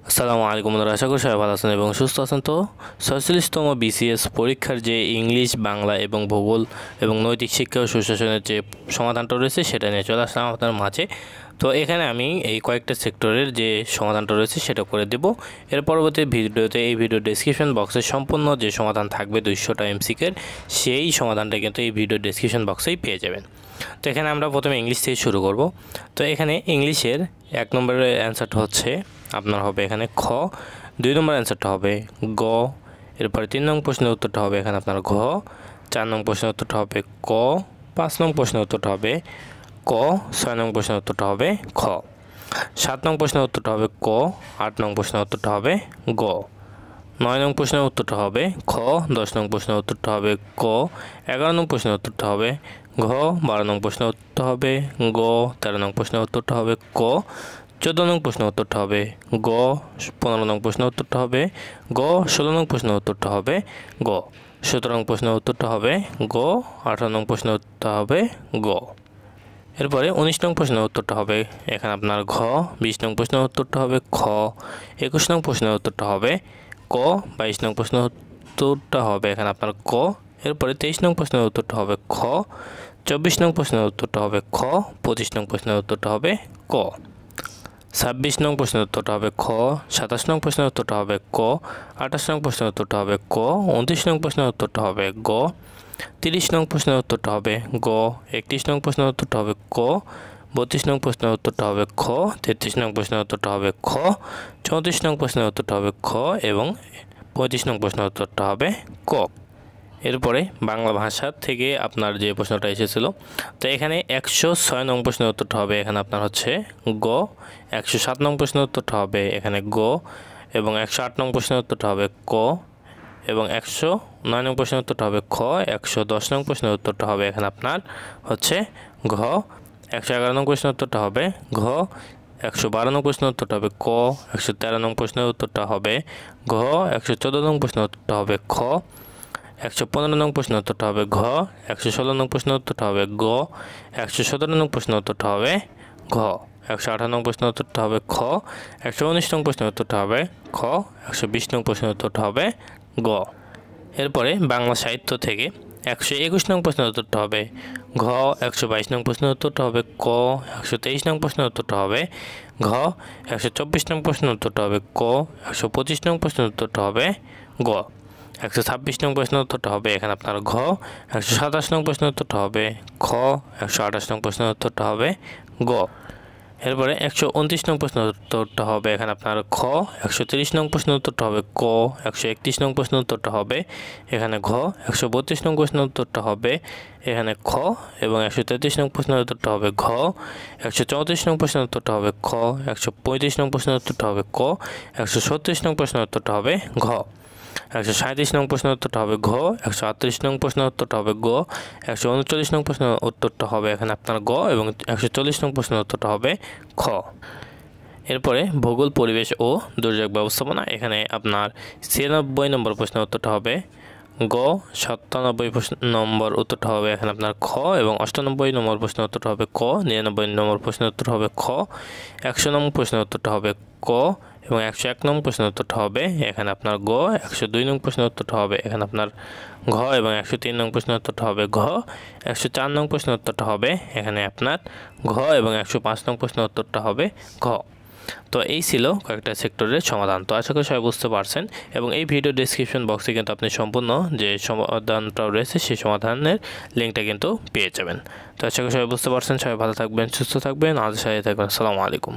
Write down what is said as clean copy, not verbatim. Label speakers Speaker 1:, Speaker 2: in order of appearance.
Speaker 1: আসসালামু আলাইকুম বন্ধুরা, আশা করি সবাই ভালো আছেন এবং সুস্থ আছেন। তো 46তম বিসিএস পরীক্ষার যে ইংলিশ, বাংলা এবং ভূগোল এবং নৈতিক শিক্ষা ও সুশাসনের যে সমাধানটা রয়েছে সেটা নিয়ে চলে আসলাম আপনার মাঝে। তো এখানে আমি এই কয়েকটা সেক্টরের যে সমাধানটা রয়েছে সেটা করে দেব। এর পরবর্তী ভিডিওতে এই ভিডিও ডেসক্রিপশন বক্সে সম্পূর্ণ যে সমাধান থাকবে 200টা এমসিকের, সেই সমাধানটা কিন্তু এই ভিডিও ডেসক্রিপশন বক্সেই পেয়ে যাবেন। তো এখানে আমরা প্রথমে ইংলিশ থেকে শুরু করব। তো এখানে ইংলিশের 1 নম্বরের অ্যান্সারটা হচ্ছে আপনার হবে এখানে খ, 2 নম্বর অ্যান্সারটা হবে গ, এরপরে 3 নং প্রশ্নের উত্তরটা হবে এখানে আপনার ঘ, 4 নং প্রশ্নের উত্তরটা হবে ক, 5 নং প্রশ্নের উত্তরটা হবে ক, 6 নং প্রশ্নের উত্তরটা হবে খ, 7 নং প্রশ্নের উত্তরটা হবে ক, 8 নং প্রশ্নের উত্তরটা হবে গ, 9 নং প্রশ্নের উত্তরটা হবে খ, 10 নং প্রশ্নের উত্তরটা হবে ক, 11 নং প্রশ্নের উত্তরটা হবে ঘ, 12 নং প্রশ্নের উত্তরটা হবে গ, 13 নং প্রশ্নের উত্তরটা হবে ক, 14 নং প্রশ্নের উত্তরটা হবে গ, 15 নং প্রশ্নের উত্তরটা হবে গ, 16 নং প্রশ্নের উত্তরটা হবে গ, 17 নং প্রশ্নের উত্তরটা হবে গ, 18 নং প্রশ্নের উত্তরটা হবে গ। এরপরে 19 নং প্রশ্নের উত্তরটা হবে এখানে আপনার ঘ, 20 নং প্রশ্নের উত্তরটা হবে খ, 21 নং প্রশ্নের উত্তরটা হবে ক, 22 নং প্রশ্নের উত্তরটা হবে এখানে আপনার ক, এরপরে 23 নং প্রশ্নের উত্তরটা হবে খ, 24 নং প্রশ্নের উত্তরটা হবে খ, 25 নং প্রশ্নের উত্তরটা হবে ক, 26 নং প্রশ্নের উত্তরটা হবে খ, 27 নং প্রশ্নের উত্তরটা হবে ক, 28 নং প্রশ্নের উত্তরটা হবে ক, 29 নং প্রশ্নের উত্তরটা হবে গ, 30 নং প্রশ্নের উত্তরটা হবে গ, 31 নং প্রশ্নের উত্তরটা হবে ক, 32 নং প্রশ্নের উত্তরটা হবে খ, 33 নং প্রশ্নের উত্তরটা হবে খ, 34 নং প্রশ্নের উত্তরটা হবে খ এবং 35 নং প্রশ্নের উত্তরটা হবে ক। এরপরে বাংলা ভাষা থেকে আপনার যে প্রশ্নটা এসেছিল, তো এখানে 106 নং প্রশ্নের উত্তরটা হবে এখানে আপনার হচ্ছে গ, 107 নং প্রশ্নের উত্তরটা হবে এখানে গ এবং 108 নং প্রশ্নের উত্তরটা হবে ক এবং 109 নং প্রশ্নের উত্তরটা হবে খ, 110 নং প্রশ্নের উত্তরটা হবে এখানে আপনার হচ্ছে ঘ, 111 নং প্রশ্নের উত্তরটা হবে ঘ, 112 নং প্রশ্নের উত্তরটা হবে ক, 113 নং প্রশ্নের উত্তরটা হবে ঘ, 114 নং প্রশ্নের উত্তরটা হবে খ, 115 নং প্রশ্নের উত্তরটা হবে ঘ, 116 নং প্রশ্নের উত্তরটা হবে গ, 117 নং প্রশ্নের উত্তরটা হবে ঘ, 118 নং প্রশ্নের উত্তরটা হবে খ, 119 নং প্রশ্নের উত্তরটা হবে খ, 120 নং প্রশ্নের উত্তরটা হবে গ। এরপরে বাংলা সাহিত্য থেকে 121 নং প্রশ্নের উত্তরটা হবে ঘ, 122 নং প্রশ্নের উত্তরটা হবে ক, 123 নং প্রশ্নের উত্তরটা হবে ঘ, 124 নং প্রশ্নের উত্তরটা হবে ক, 125 নং প্রশ্নের উত্তরটা হবে গ, 126 নং প্রশ্নের উত্তরটা হবে এখানে আপনার ঘ, 127 নং প্রশ্নের উত্তরটা হবে খ, 128 নং প্রশ্নের উত্তরটা হবে গ। এরপরে 129 নং প্রশ্নের উত্তরটা হবে এখানে আপনার খ, 130 নং প্রশ্নের উত্তরটা হবে ক, 131 নং প্রশ্নের উত্তরটা হবে এখানে ঘ, 132 নং প্রশ্নের উত্তরটা হবে এখানে খ এবং 133 নং প্রশ্নের উত্তরটা হবে ঘ, 134 নং প্রশ্নের উত্তরটা হবে খ, 135 নং প্রশ্নের উত্তরটা হবে ক, 136 নং প্রশ্নের উত্তরটা হবে ঘ, 137 নং প্রশ্নের উত্তরটা হবে ঘ, 138 নং প্রশ্নের উত্তরটা হবে গ, 139 নং প্রশ্নের উত্তরটা হবে এখানে আপনার গ এবং 140 নং প্রশ্নের উত্তরটা হবে খ। এরপরে ভূগোল, পরিবেশ ও দুর্যোগ ব্যবস্থাপনা, এখানে আপনার 96 নম্বর প্রশ্নের উত্তরটা হবে গ, 97 নম্বর উত্তরটা হবে এখানে আপনার খ এবং 98 নম্বর প্রশ্নের উত্তরটা হবে ক, 99 নম্বর প্রশ্নের উত্তর হবে খ, 100 নম্বর প্রশ্নের উত্তরটা হবে ক এবং 101 নং প্রশ্নের উত্তরটা হবে এখানে আপনার গ, 102 নং প্রশ্নের উত্তরটা হবে এখানে আপনার ঘ এবং 103 নং প্রশ্নের উত্তরটা হবে ঘ, 104 নং প্রশ্নের উত্তরটা হবে এখানে আপনার ঘ এবং 105 নং প্রশ্নের উত্তরটা হবে ঘ। তো এই ছিল কয়েকটা সেক্টরের সমাধান। তো আশা করি সবাই বুঝতে পারছেন এবং এই ভিডিও ডেসক্রিপশন বক্সে কিন্তু আপনি সম্পূর্ণ যে সমাধানটা রয়েছে সেই সমাধানের লিঙ্কটা কিন্তু পেয়ে যাবেন। তো আশা করি সবাই বুঝতে পারছেন। সবাই ভালো থাকবেন, সুস্থ থাকবেন, আমাদের সাথে থাকবেন। আসসালামু আলাইকুম।